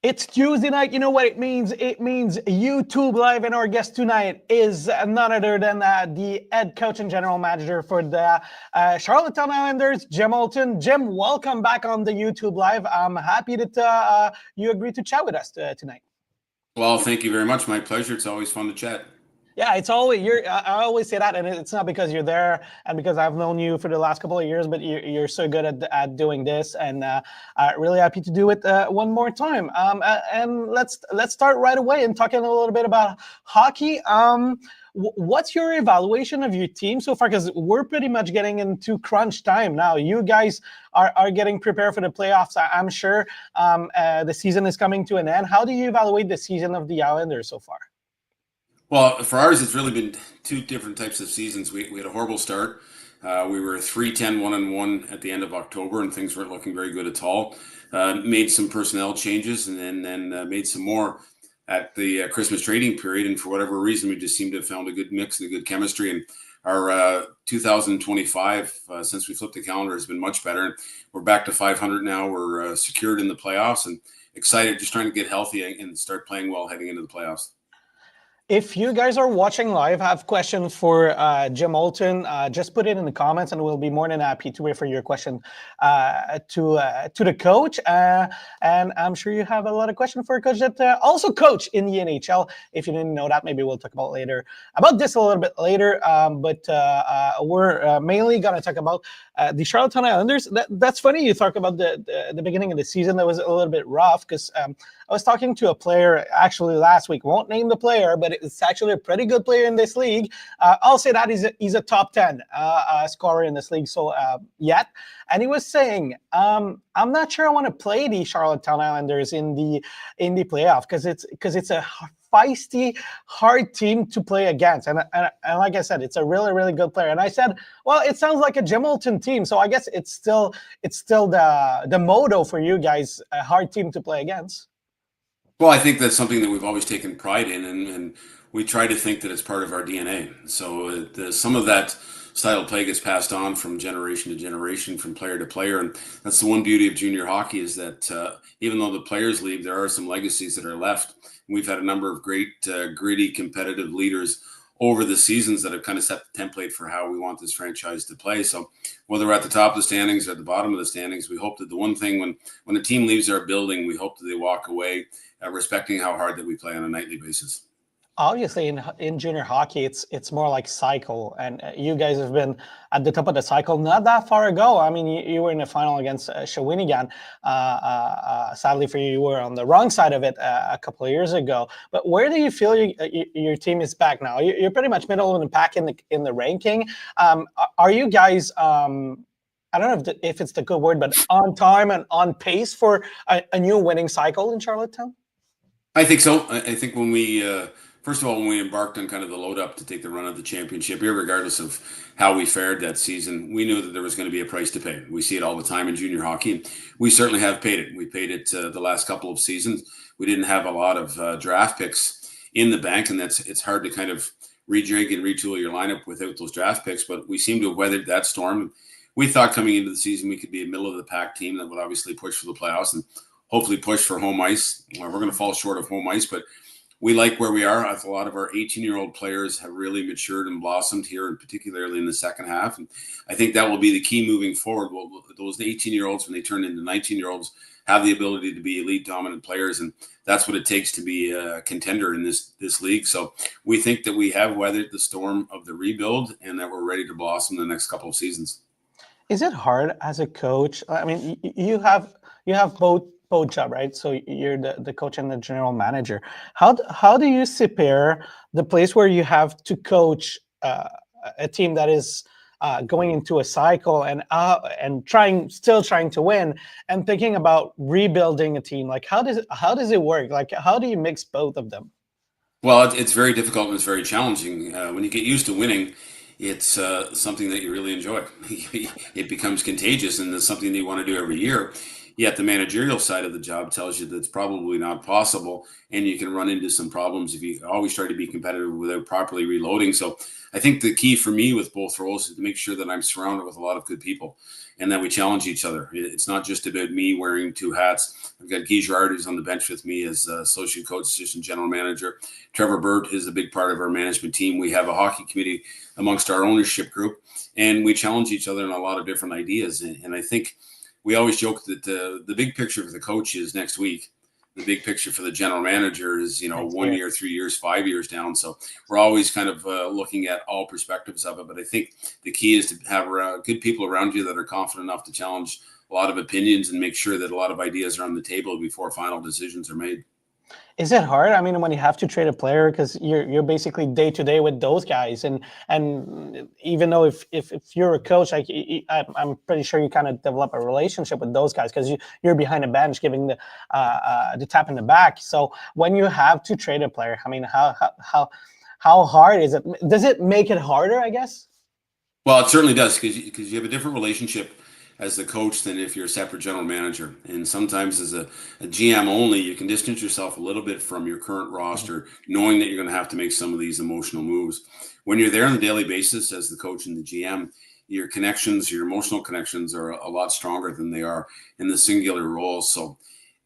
It's Tuesday night. You know what it means? It means YouTube Live, and our guest tonight is none other than the head coach and general manager for the Charlottetown Islanders, Jim Hulton. Jim, welcome back on the YouTube Live. I'm happy that you agreed to chat with us tonight. Well, thank you very much. My pleasure. It's always fun to chat. Yeah, it's always I always say that, and it's not because you're there and because I've known you for the last couple of years, but you're so good at doing this, and really happy to do it one more time. And let's start right away and talking a little bit about hockey. What's your evaluation of your team so far? Because we're pretty much getting into crunch time now. You guys are getting prepared for the playoffs. I'm sure the season is coming to an end. How do you evaluate the season of the Islanders so far? Well, for ours, it's really been two different types of seasons. We had a horrible start. We were 3-10, 1-1 at the end of October, and things weren't looking very good at all. Made some personnel changes, and then made some more at the Christmas trading period. And for whatever reason, we just seemed to have found a good mix and a good chemistry. And our 2025, since we flipped the calendar, has been much better. We're back to 500 now. We're secured in the playoffs and excited, just trying to get healthy and start playing well heading into the playoffs. If you guys are watching live, have questions for Jim Hulton, just put it in the comments, and we'll be more than happy to wait for your question to the coach. And I'm sure you have a lot of questions for a coach that also coach in the NHL. If you didn't know that, maybe we'll talk about this a little bit later. But we're mainly going to talk about the Charlottetown Islanders. That's funny you talk about the beginning of the season. That was a little bit rough because I was talking to a player actually last week. Won't name the player, but it's actually a pretty good player in this league. I'll say that he's a top 10 scorer in this league. So yet, and he was saying, I'm not sure I want to play the Charlottetown Islanders in the playoff because it's a feisty, hard team to play against. And like I said, it's a really, really good player. And I said, well, it sounds like a Jim Hulton team. So I guess it's still the motto for you guys, a hard team to play against. Well, I think that's something that we've always taken pride in, and we try to think that it's part of our DNA. So some of that style of play gets passed on from generation to generation, from player to player, and that's the one beauty of junior hockey is that even though the players leave, there are some legacies that are left. We've had a number of great, gritty, competitive leaders over the seasons that have kind of set the template for how we want this franchise to play. So whether we're at the top of the standings or at the bottom of the standings, we hope that the one thing when a team leaves our building, we hope that they walk away respecting how hard that we play on a nightly basis. Obviously, in junior hockey, it's more like cycle, and you guys have been at the top of the cycle not that far ago. I mean, you were in the final against Shawinigan. Sadly for you, you were on the wrong side of it a couple of years ago. But where do you feel your team is back now? You're pretty much middle of the pack in the ranking. Are you guys? I don't know if it's the good word, but on time and on pace for a new winning cycle in Charlottetown? I think so. I think when we first of all, when we embarked on kind of the load up to take the run of the championship, regardless of how we fared that season, we knew that there was going to be a price to pay. We see it all the time in junior hockey, and we certainly have paid it. We paid it the last couple of seasons. We didn't have a lot of draft picks in the bank, and it's hard to kind of rejig and retool your lineup without those draft picks, but we seem to have weathered that storm. We thought coming into the season we could be a middle of the pack team that would obviously push for the playoffs and hopefully push for home ice. We're going to fall short of home ice, but we like where we are. A lot of our 18-year-old players have really matured and blossomed here, and particularly in the second half. And I think that will be the key moving forward. Well, those 18-year-olds, when they turn into 19-year-olds, have the ability to be elite dominant players, and that's what it takes to be a contender in this league. So we think that we have weathered the storm of the rebuild and that we're ready to blossom the next couple of seasons. Is it hard as a coach? I mean, you have both job, right? So you're the coach and the general manager. How do you prepare the place where you have to coach a team that is going into a cycle and still trying to win, and thinking about rebuilding a team? Like how does it work? Like how do you mix both of them? Well, it's very difficult and it's very challenging. When you get used to winning, it's something that you really enjoy. It becomes contagious, and it's something that you want to do every year. Yet the managerial side of the job tells you that's probably not possible, and you can run into some problems if you always try to be competitive without properly reloading. So I think the key for me with both roles is to make sure that I'm surrounded with a lot of good people and that we challenge each other. It's not just about me wearing two hats. I've got Guy Girard, who's on the bench with me as associate coach, assistant general manager. Trevor Burt is a big part of our management team. We have a hockey committee amongst our ownership group, and we challenge each other in a lot of different ideas. And I think we always joke that the big picture for the coach is next week. The big picture for the general manager is, 1 year, 3 years, 5 years down. So we're always kind of looking at all perspectives of it. But I think the key is to have good people around you that are confident enough to challenge a lot of opinions and make sure that a lot of ideas are on the table before final decisions are made. Is it hard? I mean, when you have to trade a player, because you're basically day to day with those guys, and even though if you're a coach, like I'm pretty sure you kind of develop a relationship with those guys because you're behind the bench giving the tap in the back. So when you have to trade a player, I mean, how hard is it? Does it make it harder, I guess? Well, it certainly does because you have a different relationship as the coach than if you're a separate general manager. And sometimes as a GM only, you can distance yourself a little bit from your current roster, knowing that you're going to have to make some of these emotional moves. When you're there on a daily basis as the coach and the GM, your connections, your emotional connections are a lot stronger than they are in the singular roles. So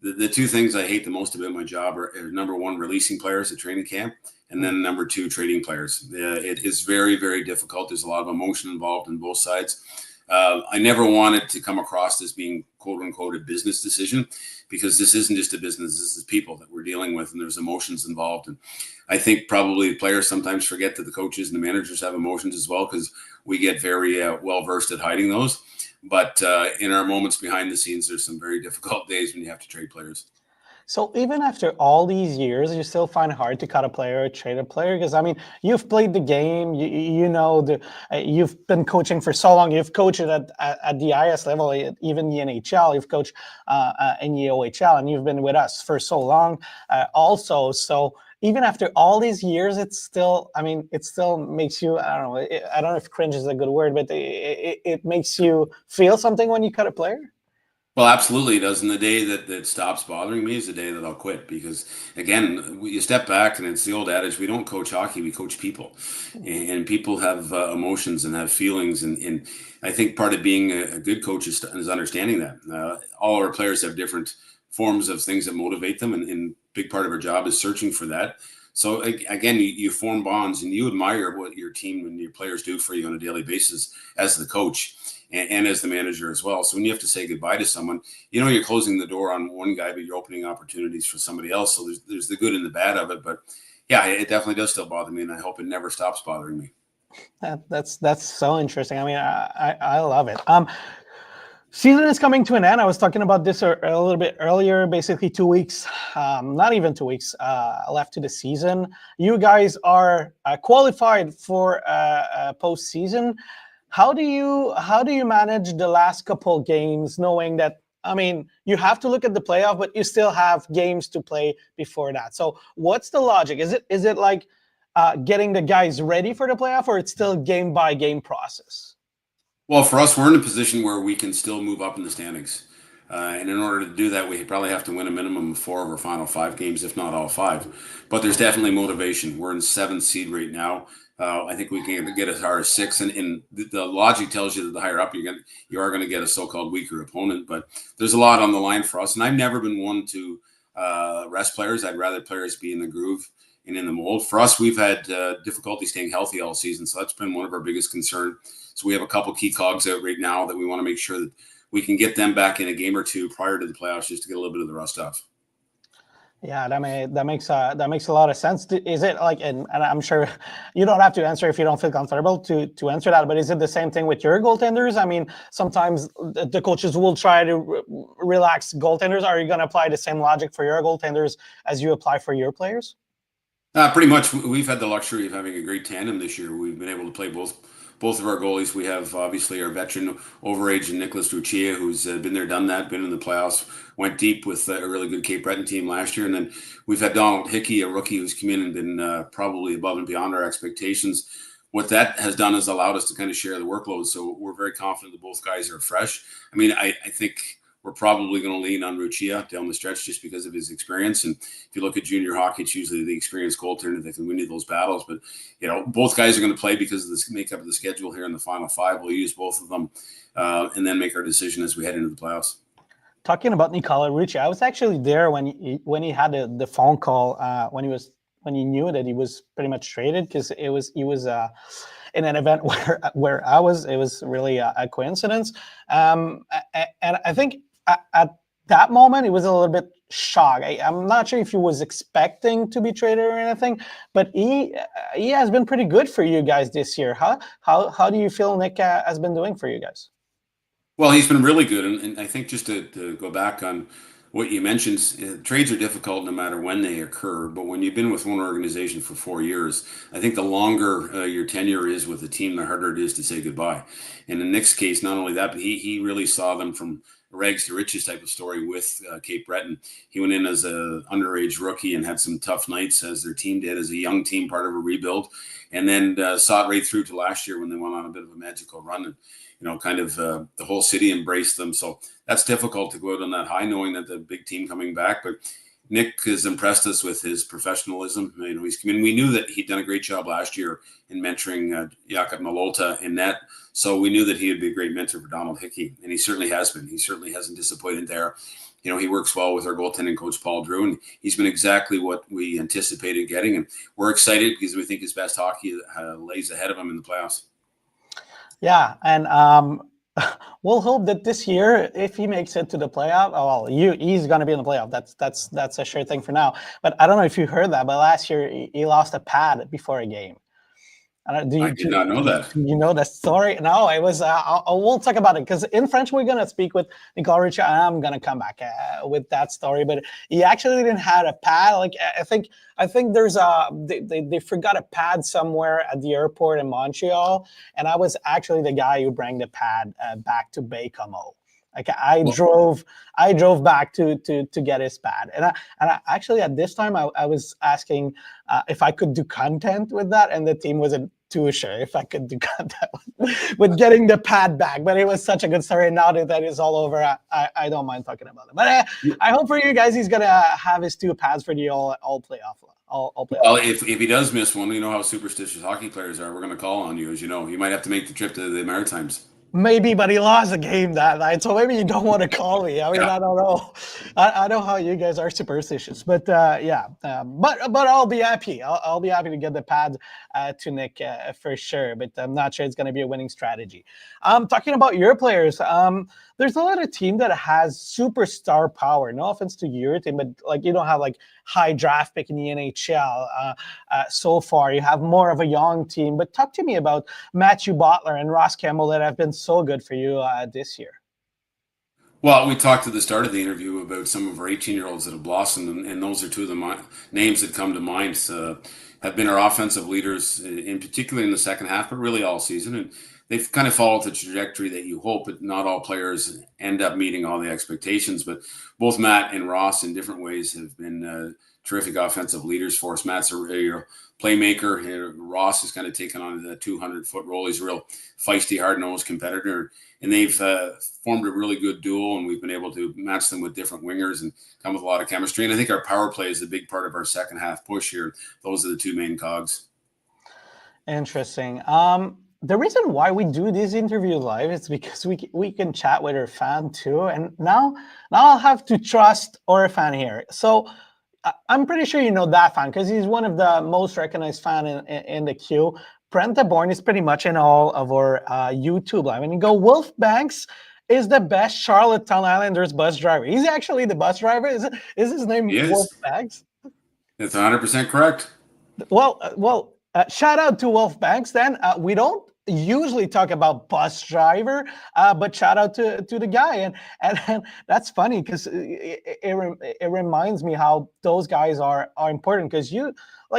the two things I hate the most about my job are number one, releasing players at training camp, and then number two, trading players. It is very, very difficult. There's a lot of emotion involved in both sides. I never wanted to come across as being quote unquote a business decision because this isn't just a business. This is people that we're dealing with and there's emotions involved. And I think probably players sometimes forget that the coaches and the managers have emotions as well because we get very well versed at hiding those. But in our moments behind the scenes, there's some very difficult days when you have to trade players. So even after all these years, you still find it hard to cut a player or trade a player? Because, I mean, you've played the game, you've been coaching for so long. You've coached at the IS level, even the NHL. You've coached in the OHL, and you've been with us for so long also. So even after all these years, it still makes you, I don't know if cringe is a good word, but it makes you feel something when you cut a player? Well, absolutely it does. And the day that stops bothering me is the day that I'll quit because, again, you step back and it's the old adage, we don't coach hockey, we coach people. And people have emotions and have feelings. And I think part of being a good coach is understanding that. All our players have different forms of things that motivate them. And big part of our job is searching for that. So, again, you form bonds and you admire what your team and your players do for you on a daily basis as the coach. And as the manager as well. So when you have to say goodbye to someone, you're closing the door on one guy, but you're opening opportunities for somebody else. So there's the good and the bad of it. But yeah, it definitely does still bother me. And I hope it never stops bothering me. That's so interesting. I mean, I love it. Season is coming to an end. I was talking about this a little bit earlier, basically 2 weeks, not even 2 weeks left to the season. You guys are qualified for postseason. How do you manage the last couple games, knowing that, I mean, you have to look at the playoff, but you still have games to play before that? So what's the logic? Is it like getting the guys ready for the playoff, or it's still game by game process? Well, for us, we're in a position where we can still move up in the standings. And in order to do that, we probably have to win a minimum of 4 of our final 5 games, if not all 5. But there's definitely motivation. We're in 7th seed right now. I think we can get as high as 6, and the logic tells you that the higher up you are going to get a so-called weaker opponent. But there's a lot on the line for us, and I've never been one to rest players. I'd rather players be in the groove and in the mold. For us, we've had difficulty staying healthy all season, so that's been one of our biggest concerns. So we have a couple key cogs out right now that we want to make sure that we can get them back in a game or two prior to the playoffs, just to get a little bit of the rust off. Yeah, that makes a lot of sense. Is it like, and I'm sure you don't have to answer if you don't feel comfortable to answer that, but is it the same thing with your goaltenders? I mean, sometimes the coaches will try to relax goaltenders. Are you going to apply the same logic for your goaltenders as you apply for your players? Pretty much. We've had the luxury of having a great tandem this year. We've been able to play both of our goalies. We have obviously our veteran overage and Nicholas Ruchia, who's been there, done that, been in the playoffs, went deep with a really good Cape Breton team last year. And then we've had Donald Hickey, a rookie who's come in and been probably above and beyond our expectations. What that has done is allowed us to kind of share the workload. So we're very confident that both guys are fresh. I mean, I think we're probably going to lean on Ruchia down the stretch just because of his experience. And if you look at junior hockey, it's usually the experienced goaltender that can win those battles. But, both guys are going to play because of the makeup of the schedule here in the final five. We'll use both of them and then make our decision as we head into the playoffs. Talking about Nikola Ruchia, I was actually there when he had the phone call when he knew that he was pretty much traded, because he was in an event where I was. It was really a coincidence, and I think at that moment it was a little bit shocked. I'm not sure if he was expecting to be traded or anything, but he has been pretty good for you guys this year. How do you feel Nick has been doing for you guys? Well, he's been really good, and I think just to go back on what you mentioned, trades are difficult no matter when they occur. But when you've been with one organization for 4 years, I think the longer your tenure is with a team, the harder it is to say goodbye. And in Nick's case, not only that, but he really saw them from rags to riches type of story with Cape Breton. He went in as an underage rookie and had some tough nights, as their team did, as a young team, part of a rebuild, and then saw it right through to last year when they went on a bit of a magical run. And the whole city embraced them. So that's difficult to go out on that high, knowing that the big team coming back. But Nick has impressed us with his professionalism. He's come in. We knew that he'd done a great job last year in mentoring Jakob Malolta in net. So we knew that he would be a great mentor for Donald Hickey, and he certainly has been. He certainly hasn't disappointed there. He works well with our goaltending coach, Paul Drew, and he's been exactly what we anticipated getting. And we're excited because we think his best hockey lays ahead of him in the playoffs. Yeah, and we'll hope that this year, if he makes it to the playoff, he's going to be in the playoff. That's a sure thing for now. But I don't know if you heard that, but last year he lost a pad before a game. I did not know that. You know the story? No, it was. I won't talk about it because in French we're gonna speak with Nicolas Richard. I'm gonna come back with that story, but he actually didn't have a pad. Like I think there's they forgot a pad somewhere at the airport in Montreal, and I was actually the guy who brought the pad back to Baie-Comeau. Like I drove back to get his pad, and I actually at this time I was asking if I could do content with that, and the team wasn't too sure if I could do content with getting the pad back. But it was such a good story. Now that it's all over, I don't mind talking about it. But I hope for you guys he's gonna have his 2 pads for the all playoff. Well, if he does miss one, you know how superstitious hockey players are. We're going to call on you, as you know. You might have to make the trip to the Maritimes. Maybe, but he lost a game that night, so maybe you don't want to call me. I mean, yeah. I don't know. I know how you guys are superstitious, but yeah. But I'll be happy. I'll be happy to get the pad to Nick for sure. But I'm not sure it's going to be a winning strategy. Talking about your players, there's a lot of team that has superstar power. No offense to your team, but like you don't have like high draft pick in the NHL so far. You have more of a young team. But talk to me about Matthew Butler and Ross Campbell that have been so good for you this year. Well, we talked at the start of the interview about some of our 18-year-olds that have blossomed, and those are 2 of the names that come to mind. Have been our offensive leaders, in particular in the second half, but really all season. And they've kind of followed the trajectory that you hope, but not all players end up meeting all the expectations. But both Matt and Ross, in different ways, have been terrific offensive leaders for us. Matt's a playmaker. Ross has kind of taken on the 200-foot role. He's a real feisty, hard-nosed competitor. And they've formed a really good duo, and we've been able to match them with different wingers and come with a lot of chemistry. And I think our power play is a big part of our second half push here. Those are the 2 main cogs. Interesting. The reason why we do these interviews live is because we can chat with our fan too. And now I'll have to trust our fan here. So I'm pretty sure you know that fan because he's one of the most recognized fan in the queue. Brent DeBorn is pretty much in all of our YouTube live. And you go, Wolf Banks is the best Charlottetown Islanders bus driver. He's actually the bus driver. Is his name Wolf Banks? That's 100% correct. Well, shout out to Wolf Banks then. We don't usually talk about bus driver, but shout out to the guy. And that's funny because it reminds me how those guys are important because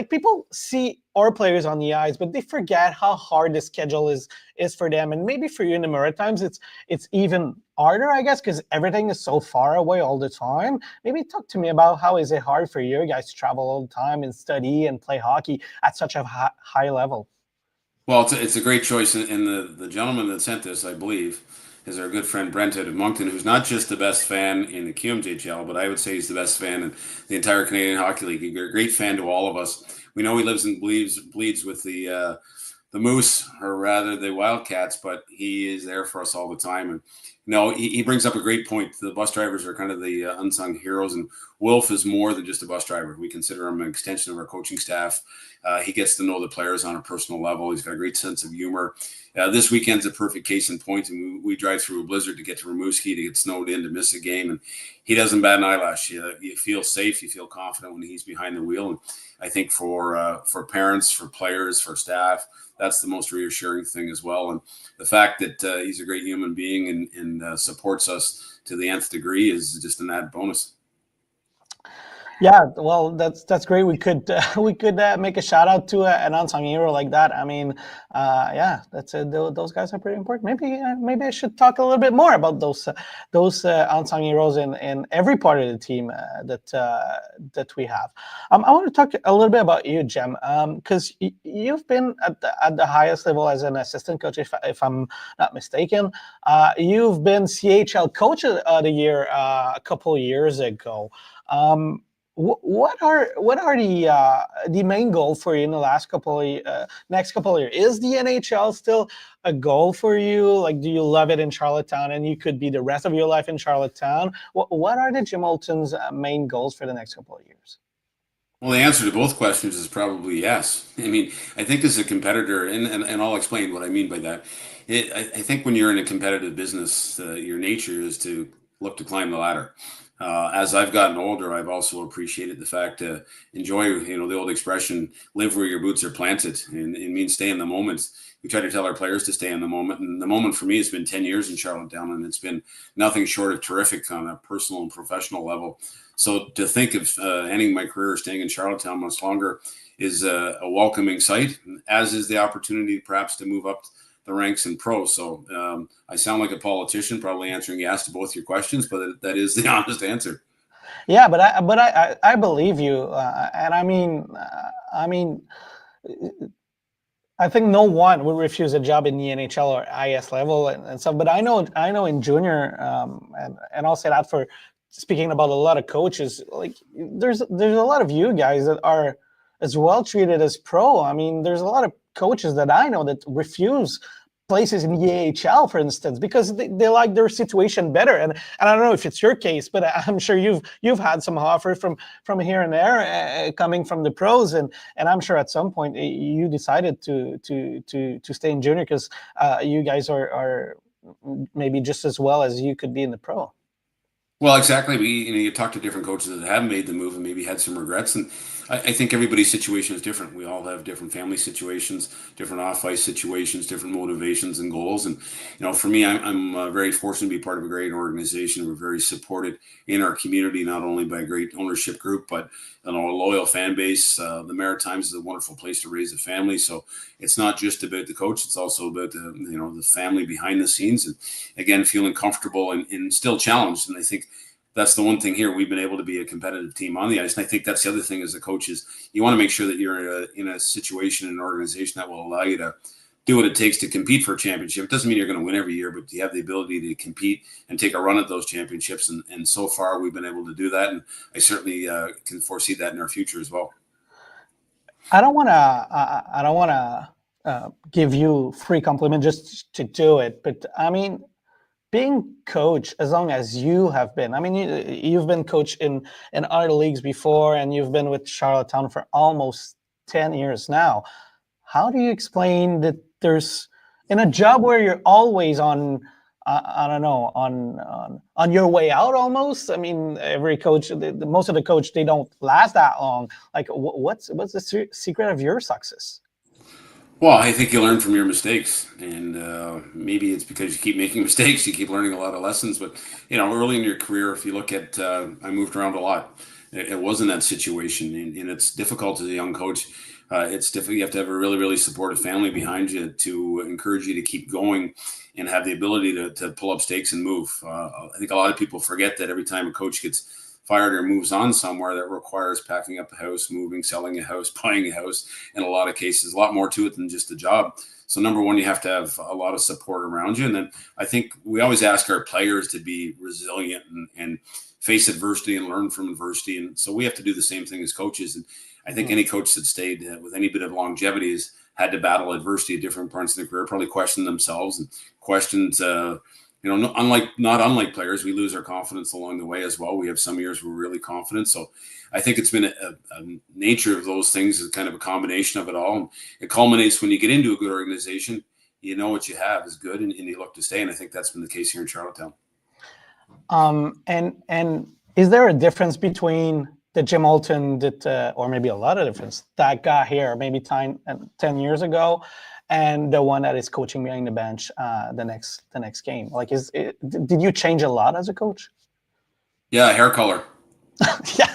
people see our players on the ice, but they forget how hard the schedule is for them. And maybe for you in the Maritimes, it's even harder, I guess, because everything is so far away all the time. Maybe talk to me about how is it hard for you guys to travel all the time and study and play hockey at such a high level? Well, it's a great choice, and the gentleman that sent this, I believe, is our good friend Brent out of Moncton, who's not just the best fan in the QMJHL, but I would say he's the best fan in the entire Canadian Hockey League. He's a great fan to all of us. We know he lives and bleeds with the Moose, or rather the Wildcats, but he is there for us all the time. And he brings up a great point. The bus drivers are kind of the unsung heroes, and Wolf is more than just a bus driver. We consider him an extension of our coaching staff. He gets to know the players on a personal level. He's got a great sense of humor. This weekend's a perfect case in point, and we drive through a blizzard to get to Rimouski, to get snowed in, to miss a game, and he doesn't bat an eyelash. You feel safe, you feel confident when he's behind the wheel, and I think for parents, for players, for staff, that's the most reassuring thing as well. And the fact that he's a great human being and supports us to the nth degree is just an added bonus. Yeah, well, that's great. We could make a shout out to an unsung hero like that. I mean, yeah, those guys are pretty important. Maybe I should talk a little bit more about those unsung heroes in every part of the team that we have. I want to talk a little bit about you, Jem, because you've been at the highest level as an assistant coach, if I'm not mistaken. You've been CHL Coach of the Year a couple of years ago. What are the main goal for you in the next couple of years? Is the NHL still a goal for you? Like, do you love it in Charlottetown, and you could be the rest of your life in Charlottetown? What are the Jim Hulton's main goals for the next couple of years? Well, the answer to both questions is probably yes. I mean, I think as a competitor, and I'll explain what I mean by that. I think when you're in a competitive business, your nature is to look to climb the ladder. As I've gotten older, I've also appreciated the fact to enjoy, the old expression, live where your boots are planted, and it means stay in the moment. We try to tell our players to stay in the moment. And the moment for me has been 10 years in Charlottetown, and it's been nothing short of terrific on a personal and professional level. So to think of ending my career staying in Charlottetown much longer is a welcoming sight, as is the opportunity perhaps to move up the ranks in pro. So I sound like a politician, probably answering yes to both your questions, but that is the honest answer. Yeah, but I believe you, and I mean, I think no one would refuse a job in the NHL or IS level and stuff. But I know in junior, and I'll say that for speaking about a lot of coaches, like there's a lot of you guys that are as well treated as pro. I mean, there's a lot of coaches that I know that refuse places in the AHL, for instance, because they like their situation better. And I don't know if it's your case, but I'm sure you've had some offers from here and there coming from the pros, and I'm sure at some point you decided to stay in junior because you guys are maybe just as well as you could be in the pro. Well, exactly. You talk to different coaches that have made the move and maybe had some regrets, and I think everybody's situation is different. We all have different family situations, different off-ice situations, different motivations and goals. And for me, I'm very fortunate to be part of a great organization. We're very supported in our community, not only by a great ownership group, but a loyal fan base. The Maritimes is a wonderful place to raise a family, so it's not just about the coach; it's also about the family behind the scenes, and again, feeling comfortable and still challenged. And I think that's the one thing here. We've been able to be a competitive team on the ice. And I think that's the other thing as a coach is you want to make sure that you're in a situation, an organization that will allow you to do what it takes to compete for a championship. It doesn't mean you're going to win every year, but you have the ability to compete and take a run at those championships. And so far we've been able to do that. And I certainly can foresee that in our future as well. I don't want to give you free compliment just to do it, but I mean, being coach as long as you have been, I mean, you've been coach in other leagues before, and you've been with Charlottetown for almost 10 years now. How do you explain that there's in a job where you're always on, I don't know, on your way out almost? I mean, every coach, most of the coach, they don't last that long. Like, what's the secret of your success? Well, I think you learn from your mistakes, and maybe it's because you keep making mistakes, you keep learning a lot of lessons. But early in your career, if you look at, I moved around a lot. It wasn't that situation, and it's difficult as a young coach. It's difficult. You have to have a really, really supportive family behind you to encourage you to keep going and have the ability to pull up stakes and move. I think a lot of people forget that every time a coach gets fired or moves on somewhere, that requires packing up a house, moving, selling a house, buying a house. In a lot of cases, a lot more to it than just a job. So number one, you have to have a lot of support around you. And then I think we always ask our players to be resilient and face adversity and learn from adversity. And so we have to do the same thing as coaches. And I think any coach that stayed with any bit of longevity has had to battle adversity at different points in their career, probably questioned themselves and questioned, not unlike players, we lose our confidence along the way as well. We have some years we're really confident. So I think it's been a nature of those things is kind of a combination of it all. And it culminates when you get into a good organization, you know what you have is good and you look to stay. And I think that's been the case here in Charlottetown. And is there a difference between the Jim Hulton that, or maybe a lot of difference, that got here maybe 10 years ago, and the one that is coaching behind the bench the next game? Like, did you change a lot as a coach? Yeah, hair color. Yeah.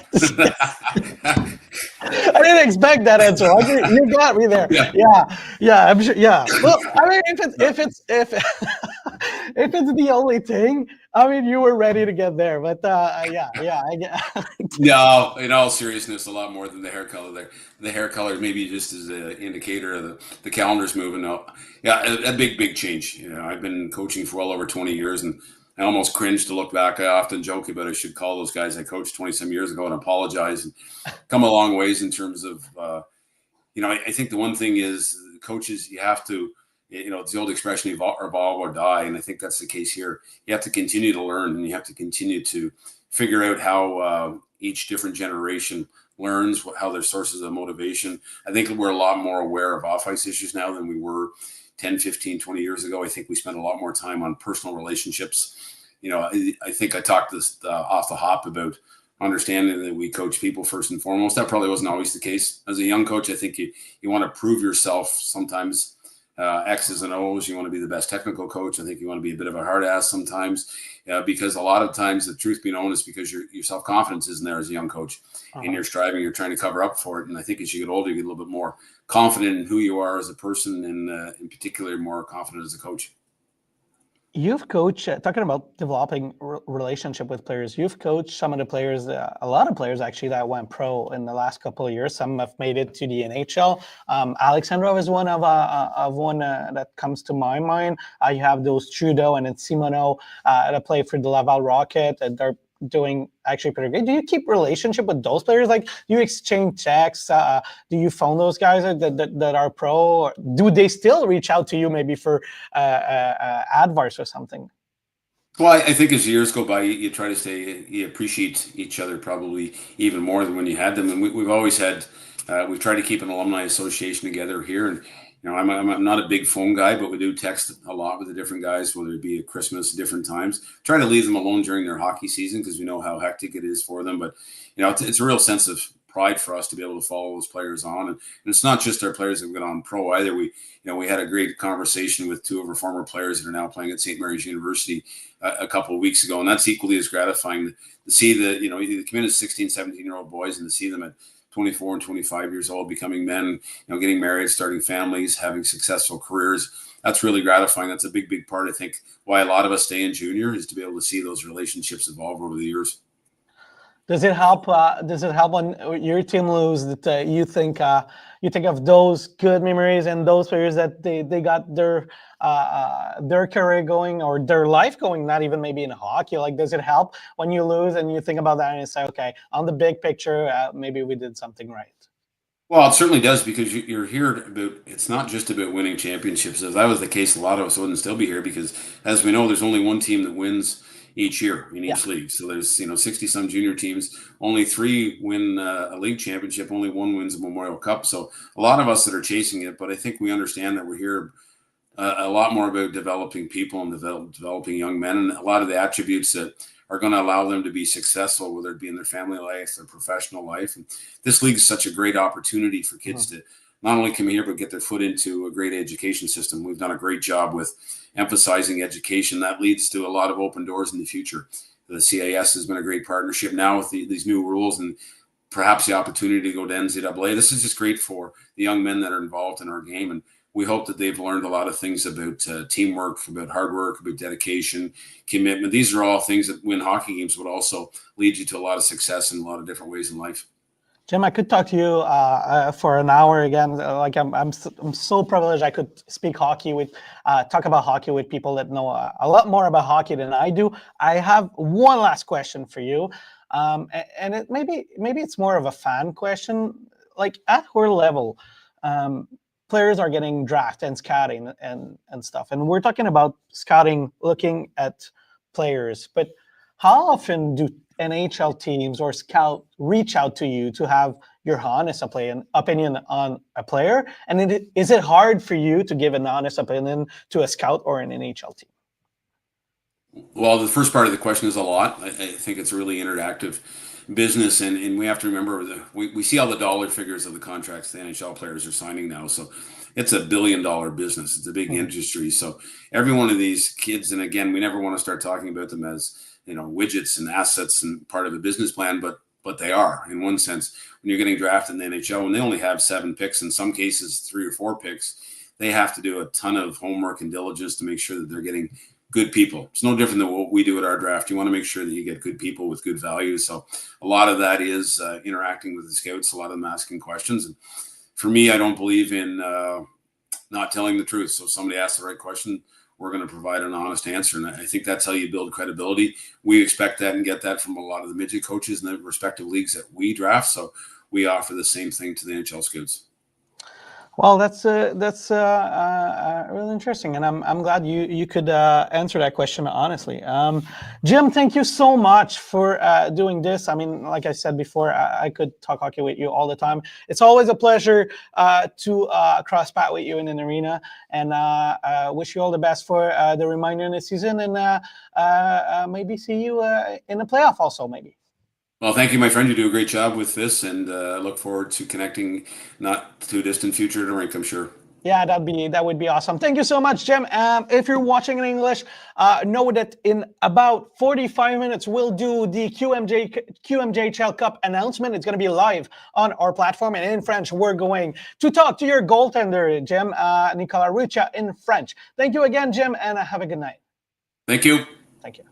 I didn't expect that answer. You got me there. Yeah. I'm sure. Yeah. Well, I mean, if it's the only thing, I mean, you were ready to get there. But yeah. No, in all seriousness, a lot more than the hair color there. The hair color maybe just as an indicator of the calendar's moving. No, yeah, a big change. I've been coaching for well over 20 years, and I almost cringe to look back. I often joke about I should call those guys I coached 20-some years ago and apologize, and come a long ways in terms of, I think the one thing is coaches, you have to, it's the old expression, evolve or die. And I think that's the case here. You have to continue to learn, and you have to continue to figure out how each different generation learns, how their sources of motivation. I think we're a lot more aware of off-ice issues now than we were 10, 15, 20 years ago. I think we spend a lot more time on personal relationships. I think I talked this off the hop about understanding that we coach people first and foremost. That probably wasn't always the case. As a young coach, I think you want to prove yourself sometimes. X's and O's. You want to be the best technical coach. I think you want to be a bit of a hard ass sometimes, because a lot of times, the truth be known, is because your self-confidence isn't there as a young coach, and you're striving, you're trying to cover up for it. And I think as you get older, you get a little bit more confident in who you are as a person, and in particular, more confident as a coach. You've coached, talking about developing relationship with players, you've coached some of the players, a lot of players actually, that went pro in the last couple of years. Some have made it to the NHL. Alexandrov is one that comes to my mind. You have those Trudeau and then Simoneau that play for the Laval Rocket, and they're doing actually pretty good. Do you keep relationship with those players? Like, do you exchange texts? Do you phone those guys that are pro? Or do they still reach out to you maybe for advice or something? Well, I think as years go by, you try to you appreciate each other probably even more than when you had them. And we've always had, we've tried to keep an alumni association together here. And I'm not a big phone guy, but we do text a lot with the different guys, whether it be at Christmas, different times. Try to leave them alone during their hockey season because we know how hectic it is for them. But, it's a real sense of pride for us to be able to follow those players on. And it's not just our players that have gone on pro either. We had a great conversation with two of our former players that are now playing at St. Mary's University a couple of weeks ago. And that's equally as gratifying to see the, you come in as 16, 17-year-old boys and to see them at 24 and 25 years old, becoming men, getting married, starting families, having successful careers. That's really gratifying. That's a big part, I think, why a lot of us stay in junior, is to be able to see those relationships evolve over the years. Does it help? When your team lose that you think of those good memories and those players that they got their career going or their life going? Not even maybe in hockey. Like, does it help when you lose and you think about that and you say, okay, on the big picture, maybe we did something right? Well, it certainly does, because you're here about. It's not just about winning championships. If that was the case, a lot of us wouldn't still be here, because, as we know, there's only one team that wins each year in each league. So there's 60-some junior teams. Only 3 win a league championship. Only 1 wins a Memorial Cup. So a lot of us that are chasing it, but I think we understand that we're here a lot more about developing people and developing young men, and a lot of the attributes that are going to allow them to be successful, whether it be in their family life, their professional life. And this league is such a great opportunity for kids to not only come here, but get their foot into a great education system. We've done a great job with emphasizing education. That leads to a lot of open doors in the future. The CIS has been a great partnership now with these new rules, and perhaps the opportunity to go to NCAA. This is just great for the young men that are involved in our game. And we hope that they've learned a lot of things about teamwork, about hard work, about dedication, commitment. These are all things that win hockey games would also lead you to a lot of success in a lot of different ways in life. Jim, I could talk to you for an hour again. Like I'm so privileged I could speak hockey with, talk about hockey with people that know a lot more about hockey than I do. I have one last question for you, and maybe it's more of a fan question. Like at her level, players are getting drafted and scouting and stuff, and we're talking about scouting, looking at players, but how often do NHL teams or scout reach out to you to have your honest opinion on a player? And is it hard for you to give an honest opinion to a scout or an NHL team? Well, the first part of the question is a lot. I think it's a really interactive business, and we have to remember we see all the dollar figures of the contracts the NHL players are signing now. So it's $1 billion business. It's a big industry. So every one of these kids, and again, we never want to start talking about them as widgets and assets and part of a business plan, but they are in one sense. When you're getting drafted in the NHL, and they only have 7 picks, in some cases 3 or 4 picks, they have to do a ton of homework and diligence to make sure that they're getting good people. It's no different than what we do at our draft. You want to make sure that you get good people with good values. So a lot of that is interacting with the scouts, a lot of them asking questions. And for me, I don't believe in not telling the truth. So if somebody asks the right question, we're going to provide an honest answer. And I think that's how you build credibility. We expect that and get that from a lot of the midget coaches in the respective leagues that we draft. So we offer the same thing to the NHL scouts. Well, that's really interesting, and I'm glad you could answer that question honestly. Jim, thank you so much for doing this. I mean, like I said before, I could talk hockey with you all the time. It's always a pleasure to cross path with you in an arena, and wish you all the best for the remainder of the season, and maybe see you in the playoff also, maybe. Well, thank you, my friend. You do a great job with this, and I look forward to connecting not too distant future at a rink, I'm sure. Yeah, that would be awesome. Thank you so much, Jim. If you're watching in English, know that in about 45 minutes, we'll do the QMJHL Cup announcement. It's going to be live on our platform. And in French, we're going to talk to your goaltender, Jim, Nicolas Rucha, in French. Thank you again, Jim, and have a good night. Thank you. Thank you.